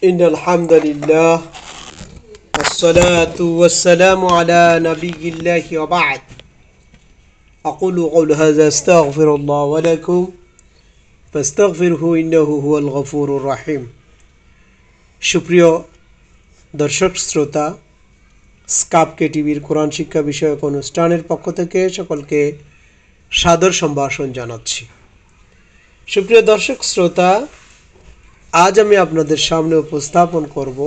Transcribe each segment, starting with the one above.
إن الحمد لله والصلاة والسلام على نبي الله وبعد أقول قول هذا أستغفر الله ولكم فاستغفره إنه هو الغفور الرحيم সুপ্রিয় দর্শক শ্রোতা স্কাপ কে টিভির কোরআন শিক্ষা বিষয়ক অনুষ্ঠানের পক্ষ থেকে সকলকে সাদর সম্ভাষণ জানাচ্ছি। সুপ্রিয় দর্শক শ্রোতা, আজ আমি আপনাদের সামনে উপস্থাপন করব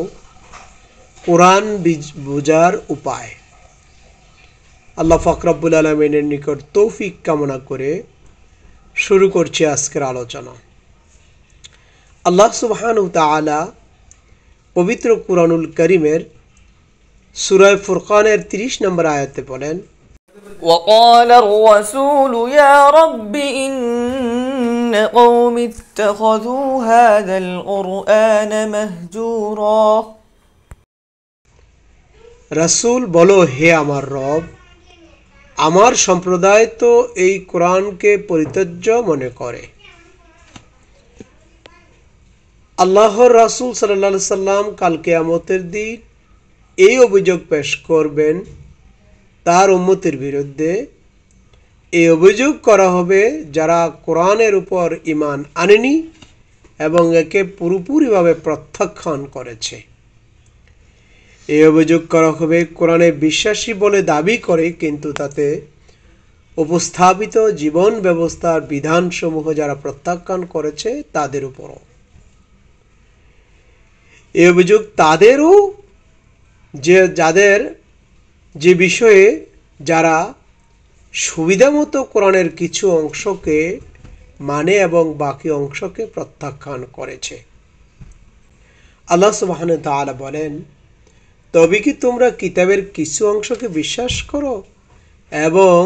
কোরআন বোঝার উপায়। আল্লাহ পাক রব্বুল আলামিনের নিকট তৌফিক কামনা করে শুরু করছি আজকের আলোচনা। আল্লাহ সুবহানাহু ওয়া তাআলা পবিত্র কুরআনুল কারীমের সূরা ফুরকানের 30 নম্বর আয়াতে বলেন, وقال الرسول يا رب إن قوم اتخذوا هذا القرآن مهجورا। রাসূল বলো, হে আমার রব, আমার সম্প্রদায় তো এই কোরআনকে পরিত্যাজ্য মনে করে। আল্লাহর রাসূল সাল্লাল্লাহু আলাইহি সাল্লাম কাল কিয়ামতের দিন এই অভিযোগ পেশ করবেন তার উম্মতের বিরুদ্ধে। এই অভিযোগ করা হবে যারা কোরআনের উপর ঈমান আনেনি এবং একে পুরোপুরিভাবে প্রত্যাখ্যান করেছে। এই অভিযোগ করা হবে কোরআনে বিশ্বাসী বলে দাবি করে কিন্তু তাতে উপস্থাপিত জীবন ব্যবস্থার বিধানসমূহ যারা প্রত্যাখ্যান করেছে তাদের উপরও। এই অভিযোগ তাদেরও যে বিষয়ে যারা সুবিধামতো কোরআনের কিছু অংশকে মানে এবং বাকি অংশকে প্রত্যাখ্যান করেছে। আল্লাহ সুবহানাহু ওয়া তাআলা বলেন, তবে কি তোমরা কিতাবের কিছু অংশকে বিশ্বাস করো এবং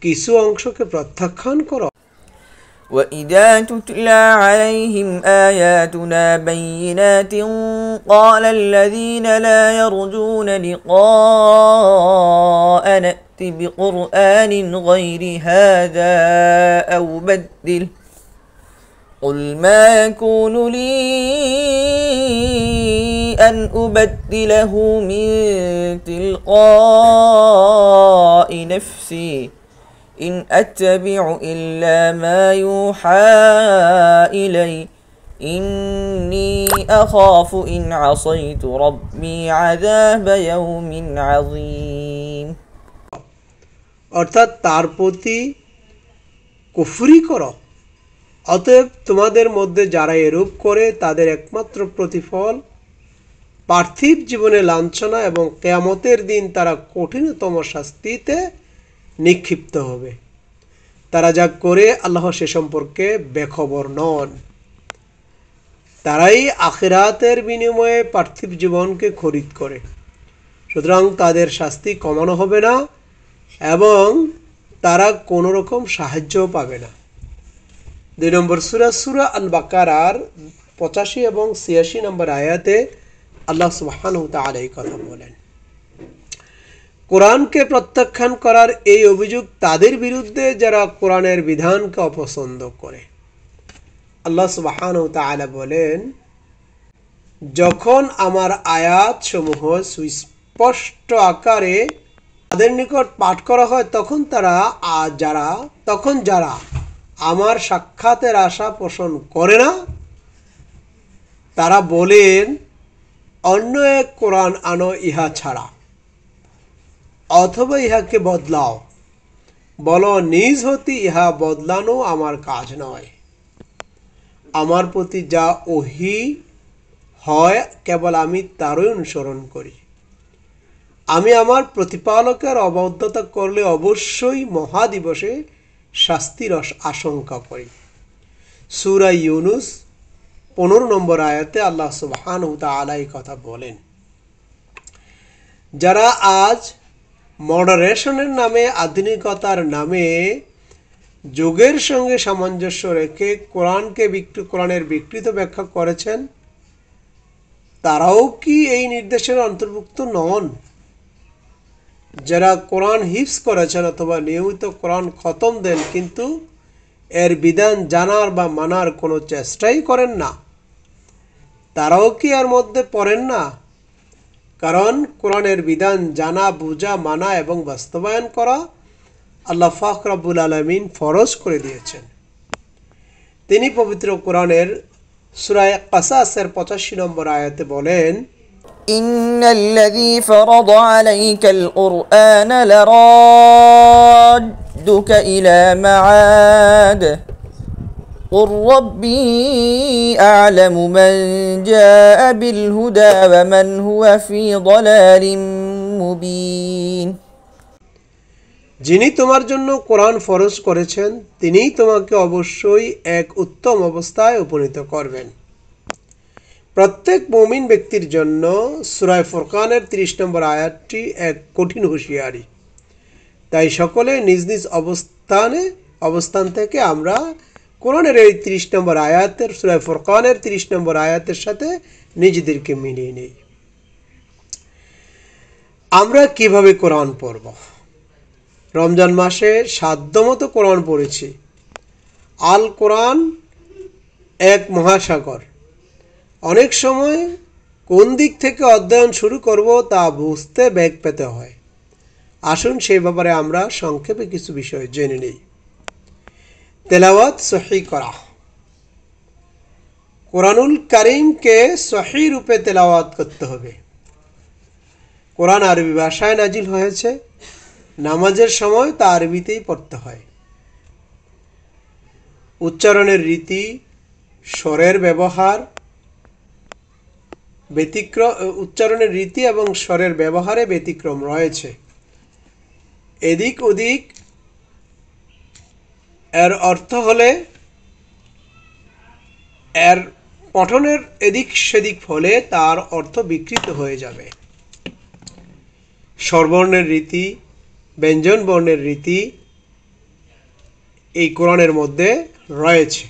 কিছু অংশকে প্রত্যাখ্যান করো? وإذا تتلى عليهم آياتنا بينات قال الذين لا يرجون لقاءنا ائت بقرآن غير هذا أو بدله قل ما يكون لي أن أبدله من تلقاء نفسي إن أتبع إلا ما يوحى إلي إني أخاف إن عصيت ربي عذاب يوم عظيم। অর্থাৎ তার প্রতি কুফরি করো। অতএব তোমাদের মধ্যে যারা এরূপ করে তাদের একমাত্র প্রতিফল পার্থিব জীবনে লাঞ্ছনা এবং কিয়ামতের দিন তারা কঠিনতম শাস্তিতে নিক্ষিপ্ত হবে। তারা যা করে আল্লাহ সে সম্পর্কে বেখবর নন। তারাই আখিরাতের বিনিময়ে পার্থিব জীবনকে খরিদ করে, সুতরাং তাদের শাস্তি কমানো হবে না এবং তারা কোনো রকম সাহায্যও পাবে না। 2 নম্বর সূরা আল বাকারার 85 এবং 86 নম্বর আয়াতে আল্লাহ সুবহানাহু ওয়া তাআলা এই কথা বলেন। কোরআনকে প্রত্যাখ্যান করার এই অভিযোগ তাদের বিরুদ্ধে যারা কোরআনের বিধানকে অপছন্দ করে। আল্লাহ সুবহানাহু ওয়া তাআলা বলেন, যখন আমার আয়াতসমূহ সুস্পষ্ট আকারে তাদের নিকট পাঠ করা হয় তখন যারা আমার সাক্ষাতের আশা পোষণ করে না তারা বলেন, অন্য এক কোরআন আনো ইহা ছাড়া, অথবা ইহাকে বদলাও। বলো, নিজ হতে ইহা বদলানো আমার কাজ নয়। আমার প্রতি যা ওহী হয় কেবল আমি তারই অনুসরণ করি। আমি আমার প্রতিপালকের অবাধ্যতা করলে অবশ্যই মহাদিবসে শাস্তির আশঙ্কা করি। সূরা ইউনুস 15 নম্বর আয়াতে আল্লাহ সুবহানাহু ওয়া তাআলা এই কথা বলেন। যারা আজ মডারেশনের নামে, আধুনিকতার নামে যুগের সঙ্গে সামঞ্জস্য রেখে কোরআনের বিকৃত ব্যাখ্যা করেছেন, তারাও কি এই নির্দেশের অন্তর্ভুক্ত নন? যারা কোরআন হিফজ করেছেন অথবা নিয়মিত কোরআন খতম দেন কিন্তু এর বিধান জানার বা মানার কোনো চেষ্টাই করেন না, তারাও কি এর মধ্যে পড়েন না? কারণ কোরআনের বিধান জানা, বোঝা, মানা এবং বাস্তবায়ন করা আল্লাহ পাক রব্বুল আলামিন ফরজ করে দিয়েছেন। তিনি পবিত্র কোরআনের সূরা কাসাসের 85 নম্বর আয়াতে বলেন, إن الذي فرض عليك القرآن لرادك إلى معاد قل ربي أعلم من جاء بالهدى ومن هو في ضلال مبين। যিনি তোমার জন্য কোরআন ফরজ করেছেন তিনিই তোমাকে অবশ্যই এক উত্তম অবস্থায় উপনীত করবেন। প্রত্যেক মুমিন ব্যক্তির জন্য সূরা ফুরকানের 30 নম্বর আয়াতটি এক কঠিন হুঁশিয়ারি। তাই সকলে নিজ নিজ অবস্থান থেকে আমরা কোরআনের এই 30 নম্বর আয়াতের, সূরা ফুরকানের 30 নম্বর আয়াতের সাথে নিজেদেরকে মিলিয়ে নেই। আমরা কিভাবে কোরআন পড়ব? রমজান মাসে সাধ্যমতো কোরআন পড়েছি। আল কোরআন এক মহাসাগর। অনেক সময় কোন দিক থেকে অধ্যয়ন শুরু করব তা বুঝতে বেগ পেতে হয়। আসুন সেই ব্যাপারে আমরা সংক্ষেপে কিছু বিষয় জেনে নেই। তেলাওয়াত সহি করা। কোরআনুল কারীমকে সহি রূপে তেলাওয়াত করতে হবে। কোরআন আরবি ভাষায় নাজিল হয়েছে। নামাজের সময় তা আরবিতেই পড়তে হয়। উচ্চারণের রীতি, স্বরের ব্যবহার উচ্চারণের রীতি এবং স্বরের ব্যবহারে ব্যতিক্রম রয়েছে। এদিক ওদিক এর অর্থ হলে এর পঠনের এদিক সেদিক হলে তার অর্থ বিকৃত হয়ে যাবে। স্বরবর্ণের রীতি, ব্যঞ্জন বর্ণের রীতি এই কোরআনের মধ্যে রয়েছে।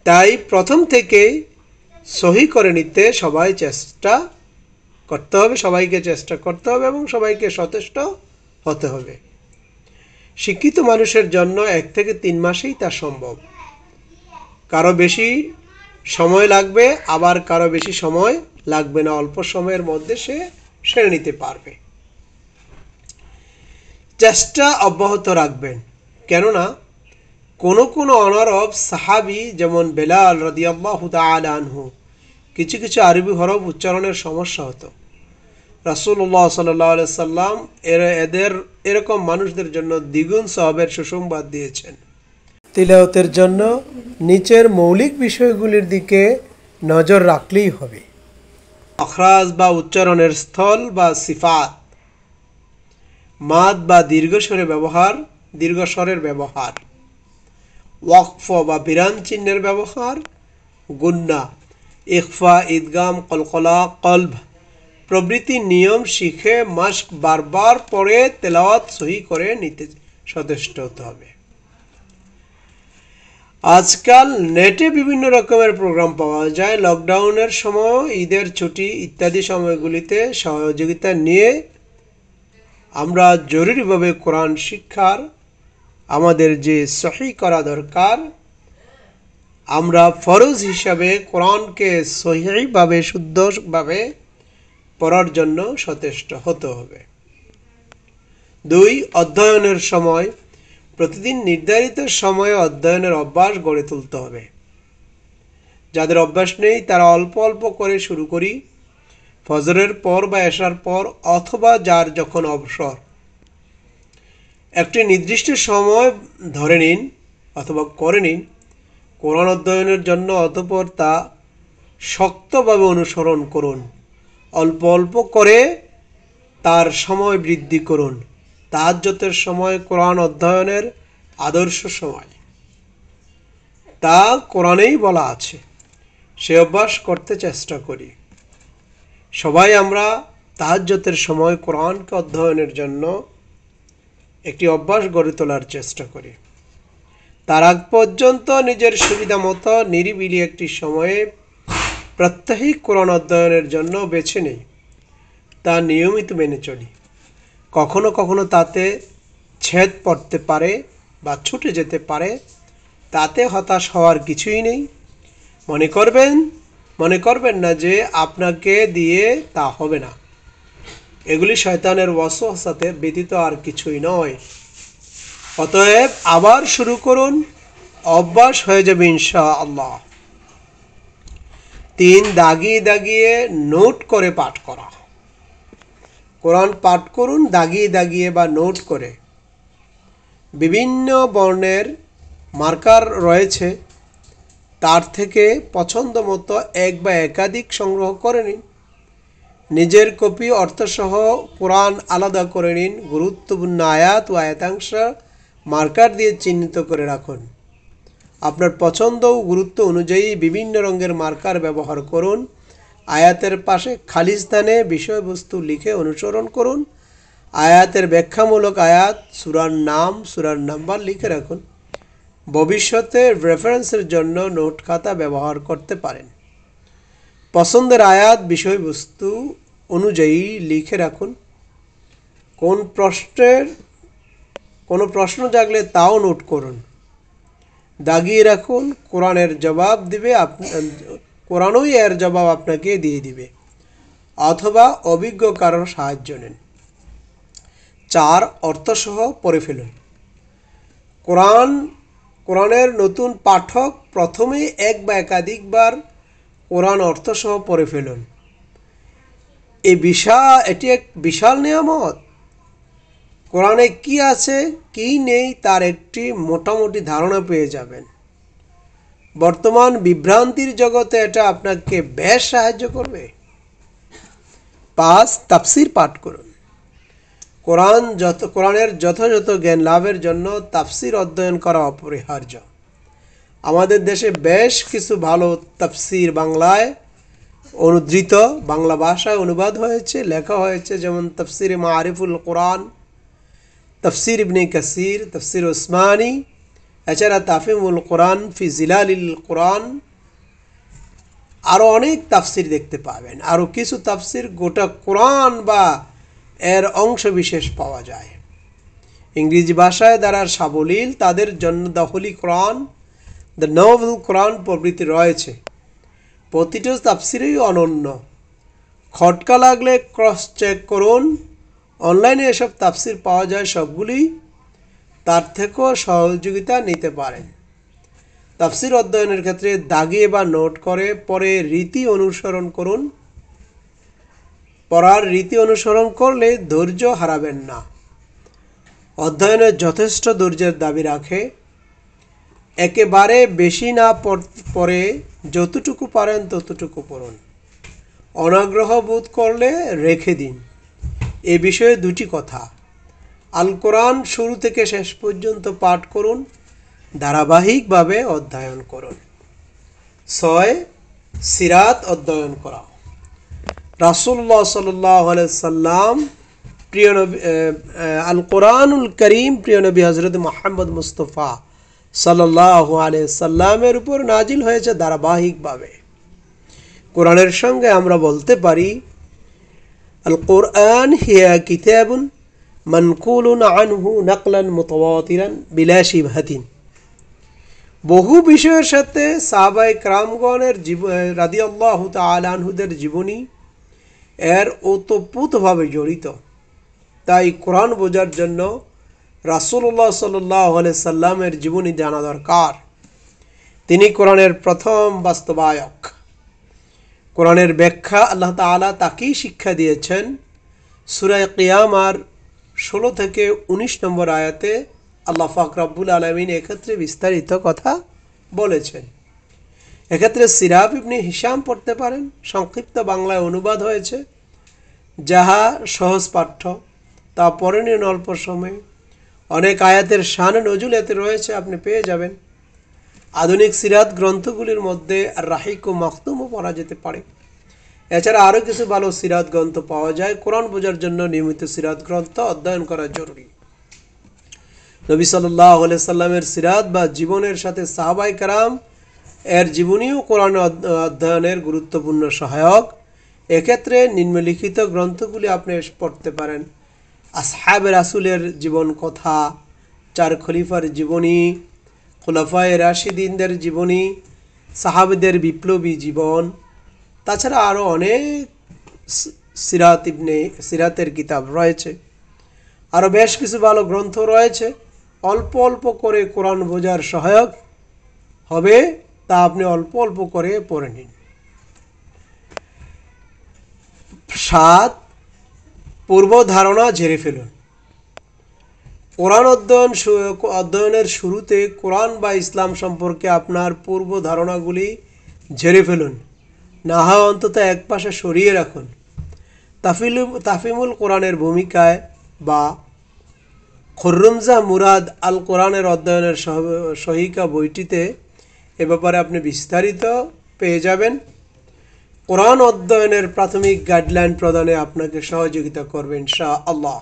তাই প্রথম থেকেই সহি করে নিতে সবাইকে চেষ্টা করতে হবে এবং সবাইকে সচেষ্ট হতে হবে। শিক্ষিত মানুষের জন্য 1 থেকে 3 মাসেই তা সম্ভব। কারো বেশি সময় লাগবে, আবার কারো বেশি সময় লাগবে না। অল্প সময়ের মধ্যে সে সেরে নিতে পারবে। চেষ্টা অব্যাহত রাখবেন, কেননা কোন অনারব সাহাবী যেমন বেলাল রাদিয়াল্লাহু তাআলা আনহু কিছু আরবি হরফ উচ্চারণের সমস্যা হতো। রাসূলুল্লাহ সাল্লাল্লাহু আলাইহি সাল্লাম এরকম মানুষদের জন্য দ্বিগুণ সওয়াবের সুসংবাদ দিয়েছেন। তিলাওয়াতের জন্য নিচের মৌলিক বিষয়গুলির দিকে নজর রাখলেই হবে। আখরাজ বা উচ্চারণের স্থল বা সিফাত, মাদ বা দীর্ঘস্বরের ব্যবহার, ওয়াকফ বা বিরাম চিহ্নের ব্যবহার, গুন্না, ইখফা, ইদগাম, কলকলা, কলব প্রভৃতি নিয়ম শিখে মাস্ক বারবার পড়ে তেলাওয়াত সহি করে নিতে সচেষ্ট হতে হবে। আজকাল নেটে বিভিন্ন রকমের প্রোগ্রাম পাওয়া যায়। লকডাউনের সময়, ঈদের ছুটি ইত্যাদি সময়গুলিতে সহযোগিতা নিয়ে আমরা জরুরিভাবে কোরআন শিক্ষার আমাদের যে সহি করা দরকার, আমরা ফরজ হিসাবে কোরআনকে সহিভাবে শুদ্ধভাবে পড়ার জন্য সচেষ্ট হতে হবে। 2. অধ্যয়নের সময় প্রতিদিন নির্ধারিত সময়ে অধ্যয়নের অভ্যাস গড়ে তুলতে হবে। যাদের অভ্যাস নেই তারা অল্প অল্প করে শুরু করি। ফজরের পর বা এশার পর অথবা যার যখন অবসর একটি নির্দিষ্ট সময় ধরে নিন অথবা করে নিন কোরআন অধ্যয়নের জন্য। অতঃপর তা শক্তভাবে অনুসরণ করুন। অল্প অল্প করে তার সময় বৃদ্ধি করুন। তাহাজ্জুদের সময় কোরআন অধ্যয়নের আদর্শ সময়, তা কোরআনেই বলা আছে। সে অভ্যাস করতে চেষ্টা করি। সবাই আমরা তাহাজ্জুদের সময় কোরআনকে অধ্যয়নের জন্য একটি অভ্যাস গড়ে তোলার চেষ্টা করি। তার আগ পর্যন্ত নিজের সুবিধা মতো নিরিবিলি একটি সময়ে প্রাত্যহিক কোরআন অধ্যয়নের জন্য বেছে নেই। তা নিয়মিত মেনে চলি। কখনো কখনো তাতে ছেদ পড়তে পারে বা ছুটে যেতে পারে, তাতে হতাশ হওয়ার কিছুই নেই। মনে করবেন মনে করবেন না যে আপনাকে দিয়ে তা হবে না। এগুলি শয়তানের ওয়াসওয়াসাতে ব্যতীত আর কিছুই নয়। অতএব আবার শুরু করুন, অভ্যাস হয়ে যাবে ইনশাআল্লাহ। 3, দাগিয়ে দাগিয়ে নোট করে পাঠ করা। কোরআন পাঠ করুন দাগিয়ে দাগিয়ে বা নোট করে। বিভিন্ন বর্ণের মার্কার রয়েছে, তার থেকে পছন্দ মতো এক বা একাধিক সংগ্রহ করে নিন। নিজের কপি অর্থসহ কোরআন আলাদা করে নিন। গুরুত্বপূর্ণ আয়াত ও আয়াতাংশ মার্কার দিয়ে চিহ্নিত করে রাখুন। আপনার পছন্দ ও গুরুত্ব অনুযায়ী বিভিন্ন রঙের মার্কার ব্যবহার করুন। আয়াতের পাশে খালি স্থানে বিষয়বস্তু লিখে অনুসরণ করুন। আয়াতের ব্যাখ্যামূলক আয়াত, সূরার নাম, সূরার নাম্বার লিখে রাখুন। ভবিষ্যতে রেফারেন্সের জন্য নোট খাতা ব্যবহার করতে পারেন। পছন্দের আয়াত বিষয়বস্তু অনুযায়ী লিখে রাখুন। কোনো প্রশ্ন জাগলে তাও নোট করুন, দাগিয়ে রাখুন। কোরআনের জবাব দিবে, কোরআনই এর জবাব আপনাকে দিয়ে দিবে, অথবা অভিজ্ঞ কারোর সাহায্য নেন। 4, অর্থসহ পড়ে ফেলুন। কোরআনের নতুন পাঠক প্রথমেই এক বা একাধিকবার কোরআন অর্থসহ পড়ে ফেলুন। এটি এক বিশাল নিয়ামত। কোরআনে কি আছে কি নেই তার একটি মোটামুটি ধারণা পেয়ে যাবেন। বর্তমান বিভ্রান্তির জগতে এটা আপনাকে বেশ সাহায্য করবে। 5, তাফসির পাঠ করুন। কোরআনের যথাযথ জ্ঞান লাভের জন্য তাফসির অধ্যয়ন করা অপরিহার্য। আমাদের দেশে বেশ কিছু ভালো তাফসির বাংলায় অনুদ্ধৃত, বাংলা ভাষায় অনুবাদ হয়েছে, লেখা হয়েছে, যেমন তাফসিরে মারিফুল কোরআন, তাফসির ইবনে কাসির, তাফসির ওসমানী, এছাড়া তাফিমুল কোরআন ফি জিলালিল কোরআন। আরও অনেক তাফসির দেখতে পাবেন। আরও কিছু তাফসির গোটা কোরআন বা এর অংশ বিশেষ পাওয়া যায়। ইংরেজি ভাষায় যারা সাবলীল তাদের জন্য the holy Quran, the noble Quran প্রভৃতি রয়েছে। প্রতিটা তাফসিরই অনন্য। খটকা লাগলে ক্রস চেক করুন। অনলাইনে এসব তাফসির পাওয়া যায় সবগুলি, তার থেকেও সহযোগিতা নিতে পারেন। তাফসির অধ্যয়নের ক্ষেত্রে দাগিয়ে বা নোট করে পরে রীতি অনুসরণ করুন। পড়ার রীতি অনুসরণ করলে ধৈর্য হারাবেন না। অধ্যয়নে যথেষ্ট ধৈর্যের দাবি রাখে। একেবারে বেশি না পড়ে যতটুকু পারেন ততটুকু পড়ুন। অনাগ্রহ বোধ করলে রেখে দিন। এ বিষয়ে 2টি কথা। আল কোরআন শুরু থেকে শেষ পর্যন্ত পাঠ করুন, ধারাবাহিকভাবে অধ্যয়ন করুন। 6, সিরাত অধ্যয়ন করা। রাসূলুল্লাহ সাল্লাল্লাহু আলাইহি সাল্লাম প্রিয় নবী, আল কোরআনুল করিম প্রিয় নবী হযরত মুহাম্মদ মুস্তাফা সাল্লাল্লাহু আলাইহি সাল্লামের উপর নাজিল হয়েছে ধারাবাহিকভাবে। কোরআনের সঙ্গে আমরা বলতে পারি আল কোরআন হিয়া কিতাবুন মানকুলুন আনহু নাকলান মুতাওয়াতিরান বিলা শিবহাতিন। বহু বিষয়ের সাথে সাহাবায়ে কেরামগণের রাদিয়াল্লাহু তাআলা আনহুদের জীবনী এর ওতপ্রোতভাবে জড়িত। তাই কোরআন বোঝার জন্য রাসূলুল্লাহ সাল্লাল্লাহু আলাইহি সাল্লামের জীবনী জানা দরকার। তিনি কোরআনের প্রথম বাস্তবায়ক। কোরআনের ব্যাখ্যা আল্লাহ তাআলা তাকেই শিক্ষা দিয়েছেন। সূরা কিয়ামার 16 থেকে 19 নম্বর আয়াতে আল্লাহ পাক রব্বুল আলামিন এক্ষেত্রে বিস্তারিত কথা বলেছেন। এক্ষেত্রে সিরাত ইবনে হিশাম পড়তে পারেন, সংক্ষিপ্ত বাংলায় অনুবাদ হয়েছে, যাহা সহজ পাঠ্য, তা পড়ে নিন অল্প সময়ে। অনেক আয়াতের শান নজুল এতে রয়েছে, আপনি পেয়ে যাবেন। আধুনিক সিরাত গ্রন্থগুলির মধ্যে রাহিক ও মাখতুমও পড়া যেতে পারে। এছাড়া আরও কিছু ভালো সিরাত গ্রন্থ পাওয়া যায়। কোরআন বোঝার জন্য নিয়মিত সিরাত গ্রন্থ অধ্যয়ন করা জরুরি। নবী সাল্লাল্লাহু আলাইহি সাল্লামের সিরাত বা জীবনের সাথে সাহাবায়ে কেরাম এর জীবনীও কোরআন অধ্যয়নের গুরুত্বপূর্ণ সহায়ক। এক্ষেত্রে নিম্নলিখিত গ্রন্থগুলি আপনি পড়তে পারেন: আসহাবে রাসূলের জীবন কথা, 4 খলিফার জীবনী, খুলাফায়ে রাশিদিনদের জীবনী, সাহাবীদের বিপ্লবী জীবন, তাছাড়া আরও অনেক সিরাতের কিতাব রয়েছে, আরও বেশ কিছু ভালো গ্রন্থ রয়েছে। অল্প অল্প করে কোরআন বোঝার সহায়ক হবে, তা আপনি অল্প অল্প করে পড়ে নিন। 7, পূর্ব ধারণা ঝেড়ে ফেলুন। কোরআন অধ্যয়নের শুরুতে কোরআন বা ইসলাম সম্পর্কে আপনার পূর্ব ধারণাগুলি ঝেড়ে ফেলুন, না হয় অন্তত এক পাশে সরিয়ে রাখুন। তাফিমুল কোরআনের ভূমিকায় বা খুররুমজা মুরাদ আল কোরআনের অধ্যয়নের সহিকা বইটিতে এ ব্যাপারে আপনি বিস্তারিত পেয়ে যাবেন। কোরআন অধ্যয়নের প্রাথমিক গাইডলাইন প্রদানে আপনাকে সহযোগিতা করবেন ইনশাআল্লাহ।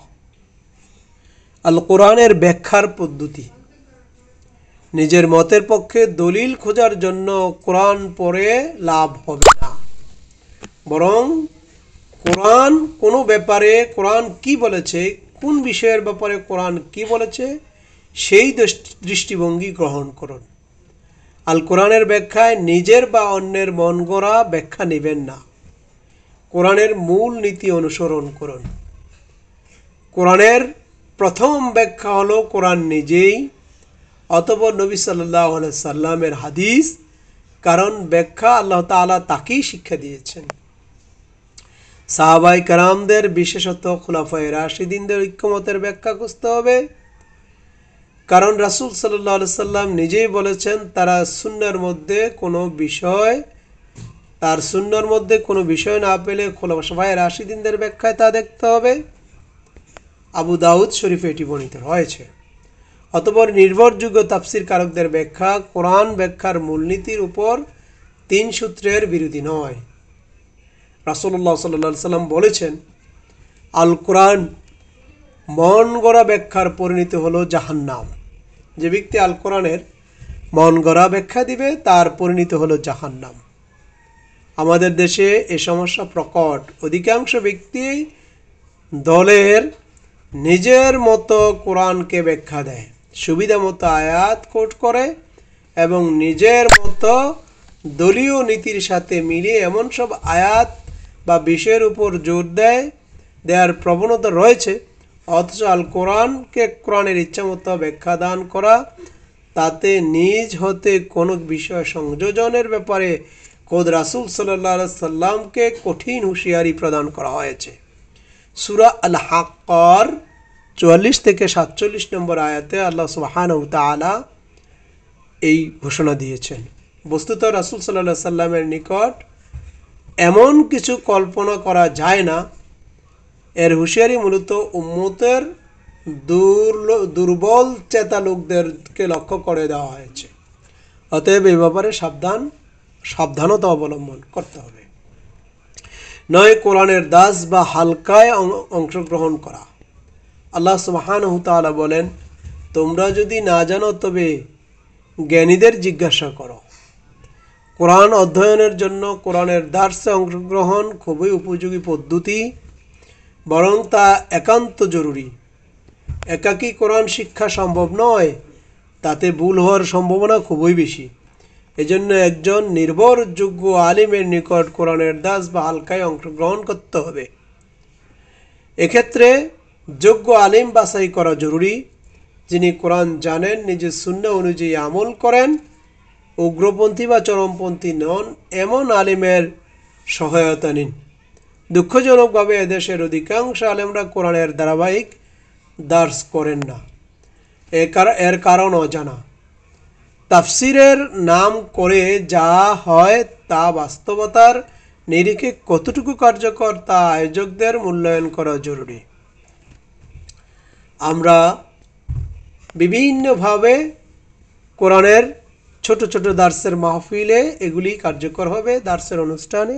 আল কোরআনের ব্যাখ্যার পদ্ধতি। নিজের মতের পক্ষে দলিল খোঁজার জন্য কোরআন পড়ে লাভ হবে না, বরং কোরআন কোনো ব্যাপারে কোরআন কি বলেছে, কোন বিষয়ের ব্যাপারে কোরআন কি বলেছে, সেই দৃষ্টিভঙ্গি গ্রহণ করুন। আল কোরআনের ব্যাখ্যায় নিজের বা অন্যের মন গড়া ব্যাখ্যা নেবেন না। কোরআনের মূল নীতি অনুসরণ করুন। কোরআনের প্রথম ব্যাখ্যা হলো কোরআন নিজেই, অতঃপর নবী সাল্লাল্লাহু আলাইহি সাল্লামের হাদিস, কারণ ব্যাখ্যা আল্লাহ তাআলা তাকেই শিক্ষা দিয়েছেন। সাহাবায়ে কেরামদের, বিশেষত খুলাফায়ে রাশিদিনদের ঐক্যমতের ব্যাখ্যা খুঁজতে হবে, কারণ রাসূল সাল্লাল্লাহু আলাইহি সাল্লাম নিজেই বলেছেন তার সুন্নাহর মধ্যে কোনো বিষয় না পেলে খুলাফায়ে রাশিদিনদের ব্যাখ্যায় তা দেখতে হবে। আবু দাউদ শরীফে এটি বর্ণিত হয়েছে। অতঃপর নির্ভরযোগ্য তাফসীর কারকদের ব্যাখ্যা কোরআন ব্যাখ্যার মূলনীতির উপর 3 সূত্রের বিরোধী নয়। রাসূলুল্লাহ সাল্লাল্লাহু আলাইহি সাল্লাম বলেছেন, আল কোরআন মন গড়া ব্যাখ্যার পরিণতি হলো জাহান্নাম। যে ব্যক্তি আল কোরআনের মন গড়া ব্যাখ্যা দিবে তার পরিণতি হলো জাহান্নাম। আমাদের দেশে এ সমস্যা প্রকট। অধিকাংশ ব্যক্তি দলের নিজের মতো কোরআনকে ব্যাখ্যা দেয়, সুবিধা মতো আয়াত কোট করে এবং নিজের মতো দলীয় নীতির সাথে মিলিয়ে এমন সব আয়াত বা বিষয়ের উপর জোর দেওয়ার প্রবণতা রয়েছে, অথচ আল কোরআনকে কোরআনের ইচ্ছামতো ব্যাখ্যা দান করা, তাতে নিজ হতে কোনো বিষয় সংযোজনের ব্যাপারে খোদ রাসূল সাল্লাল্লাহু আলাইহি সাল্লামকে কঠিন হুঁশিয়ারি প্রদান করা হয়েছে। সূরা আল হাক্কার 44 থেকে 47 নম্বর আয়াতে আল্লাহ সুবহানাহু ওয়া তাআলা এই ঘোষণা দিয়েছেন। বস্তুত রাসূল সাল্লাল্লাহু আলাইহি সাল্লামের নিকট এমন কিছু কল্পনা করা যায় না। এর হুঁশিয়ারি মূলত উম্মতের দুর্বল চেতা লোকদেরকে লক্ষ্য করে দেওয়া হয়েছে। অতএব এই ব্যাপারে সাবধানতা অবলম্বন করতে হবে, নয় কোরআনের দাস বা হালকায় অংশগ্রহণ করা। আল্লাহ সুবহানাহু ওয়া তাআলা বলেন, তোমরা যদি না জানো তবে জ্ঞানীদের জিজ্ঞাসা করো। কোরআন অধ্যয়নের জন্য কোরআনের দার্সে অংশগ্রহণ খুবই উপযোগী পদ্ধতি, বরং তা একান্ত জরুরি। একাকী কোরআন শিক্ষা সম্ভব নয়, তাতে ভুল হওয়ার সম্ভাবনা খুবই বেশি। এজন্য একজন নির্ভরযোগ্য আলিমের নিকট কোরআনের দাস বা হালকায় অংশগ্রহণ করতে হবে। এক্ষেত্রে যোগ্য আলিম বাছাই করা জরুরি, যিনি কোরআন জানেন, নিজের সুন্নাহ অনুযায়ী আমল করেন, উগ্রপন্থী বা চরমপন্থী নন, এমন আলিমের সহায়তা নিন। দুঃখজনকভাবে এদেশের অধিকাংশ আলেমরা কোরআনের ধারাবাহিক দার্স করেন না। এর কারণ অজানা। তাফসিরের নাম করে যা হয় তা বাস্তবতার নিরিখে কতটুকু কার্যকর তা আয়োজকদের মূল্যায়ন করা জরুরি। আমরা বিভিন্নভাবে কোরআনের ছোট ছোট দার্সের মাহফিলে এগুলি কার্যকর হবে, দার্সের অনুষ্ঠানে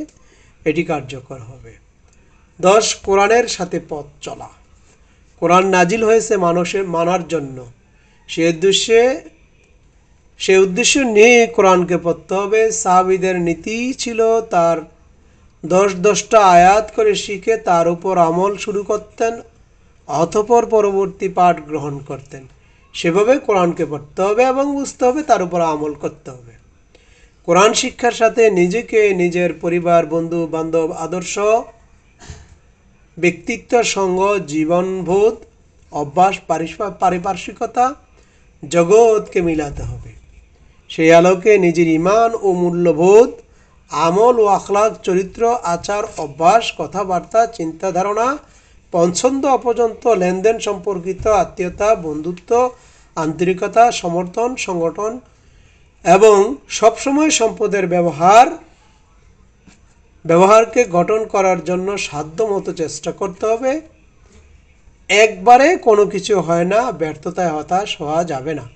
এটি কার্যকর হবে। 10 কোরআনের সাথে পথ চলা। কোরআন নাজিল হয়েছে মানুষের মানার জন্য। সে উদ্দেশ্য নিয়ে কোরআনকে পড়তে হবে। সাহাবীদের নীতি ছিল তার 10টা আয়াত করে শিখে তার উপর আমল শুরু করতেন, অতঃপর পরবর্তী পাঠ গ্রহণ করতেন। সেভাবে কোরআনকে পড়তে হবে এবং বুঝতে হবে, তার উপর আমল করতে হবে। কোরআন শিক্ষার সাথে নিজেকে, নিজের পরিবার, বন্ধু বান্ধব, আদর্শ, ব্যক্তিত্ব, সঙ্গ, জীবনবোধ, অভ্যাস, পারিপার্শ্বিকতা, জগৎকে মিলাতে হবে। সেই আলোকে নিজের ঈমান ও মূল্যবোধ, আমল ও আখলাক, চরিত্র, আচার, অভ্যাস, কথাবার্তা, চিন্তা ধারণা, পছন্দ অপছন্দ, লেনদেন সম্পর্কিত আত্মীয়তা, বন্ধুত্ব, আন্তরিকতা, সমর্থন, সংগঠন এবং সবসময় সম্পদের ব্যবহারকে গঠন করার জন্য সাধ্যমতো চেষ্টা করতে হবে। একবারে কোনো কিছু হয় না, ব্যর্থতায় হতাশ হওয়া যাবে না।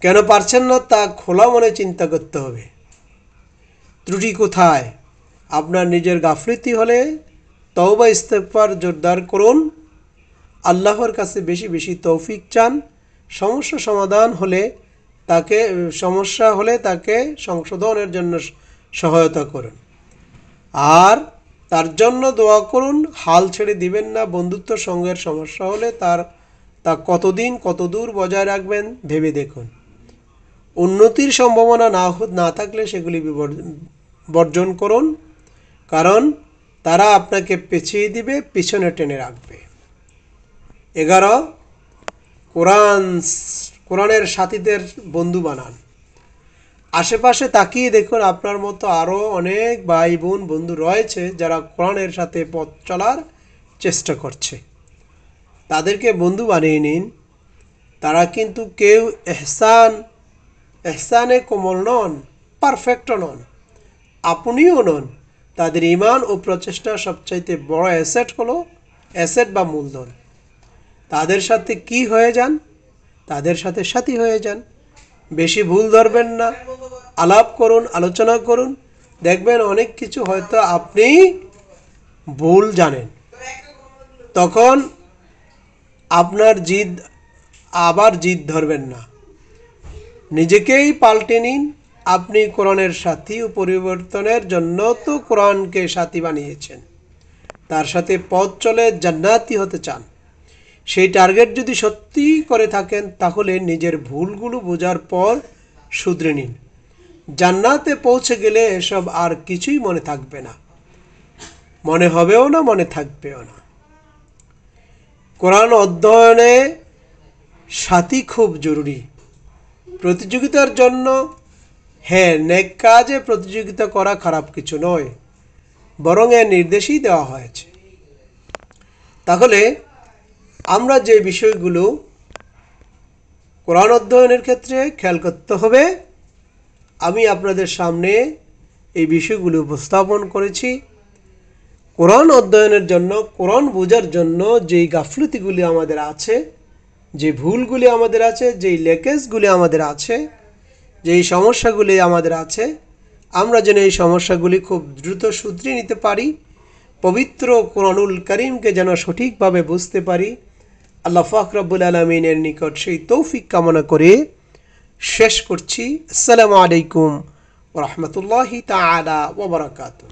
কেন পারছেন না তা খোলা মনে চিন্তা করতে হবে। ত্রুটি কোথায়? আপনার নিজের গাফলতি হলে তওবা ইস্তেগফার জোরদার করুন, আল্লাহর কাছে বেশি বেশি তৌফিক চান। সমস্যা হলে তাকে সংশোধনের জন্য সহায়তা করুন আর তার জন্য দোয়া করুন। হাল ছেড়ে দিবেন না। বন্ধুত্ব সঙ্গের সমস্যা হলে তা কতদিন কতদূর বজায় রাখবেন ভেবে দেখুন। উন্নতির সম্ভাবনা না থাকলে সেগুলি বর্জন করুন, কারণ তারা আপনাকে পেছিয়ে দিবে, পিছনে টেনে রাখবে। 11 কোরআনের সাথীদের বন্ধু বানান। আশেপাশে তাকিয়ে দেখুন, আপনার মতো আরও অনেক ভাই বোন বন্ধু রয়েছে যারা কোরআনের সাথে পথ চলার চেষ্টা করছে। তাদেরকে বন্ধু বানিয়ে নিন। তারা কিন্তু কেউ এহসানে কোমল নন, পারফেক্টও নন, আপনিও নন। তাদের ঈমান ও প্রচেষ্টা সবচাইতে বড় অ্যাসেট বা মূলধন। তাদের সাথে কি হয়ে যান? তাদের সাথে সাথী হয়ে যান। বেশি ভুল ধরবেন না। আলাপ করুন, আলোচনা করুন। দেখবেন অনেক কিছু হয়তো আপনি ভুল জানেন। তখন আপনার জিদ ধরবেন না। নিজেকেই পাল্টে নিন। আপনি কোরআনের সাথী ও পরিবর্তনের জন্য তো কোরআনকে সাথী বানিয়েছেন। তার সাথে পথ চলে জান্নাতি হতে চান। সেই টার্গেট যদি সত্যি করে থাকেন তাহলে নিজের ভুলগুলো বোঝার পর শুধরে নিন। জান্নাতে পৌঁছে গেলে এসব আর কিছুই মনে থাকবে না, মনে হবেও না, মনে থাকবেও না। কোরআন অধ্যয়নে সাথী খুব জরুরি। প্রতিযোগিতার জন্য নেক কাজে প্রতিযোগিতা করা খারাপ কিছু নয়, বরং এর নির্দেশই দেওয়া হয়েছে। তাহলে আমরা যে বিষয়গুলো কোরআন অধ্যয়নের ক্ষেত্রে খেয়াল করতে হবে, আমি আপনাদের সামনে এই বিষয়গুলো উপস্থাপন করেছি। কোরআন অধ্যয়নের জন্য, কোরআন বোঝার জন্য যেই গাফলতিগুলি আমাদের আছে, যে ভুলগুলি আমাদের আছে, যেই লেকেজগুলি আমাদের আছে, যেই সমস্যাগুলি আমাদের আছে, আমরা যেন এই সমস্যাগুলি খুব দ্রুত শুধরে নিতে পারি, পবিত্র কোরআনুল কারীমকে যেন সঠিকভাবে বুঝতে পারি। আল্লাহ পাক রব্বুল আলামিনের নিকট সেই তৌফিক কামনা করে শেষ করছি। আসসালামু আলাইকুম ওয়া রাহমাতুল্লাহি তাআলা ওয়া বারাকাতুহু।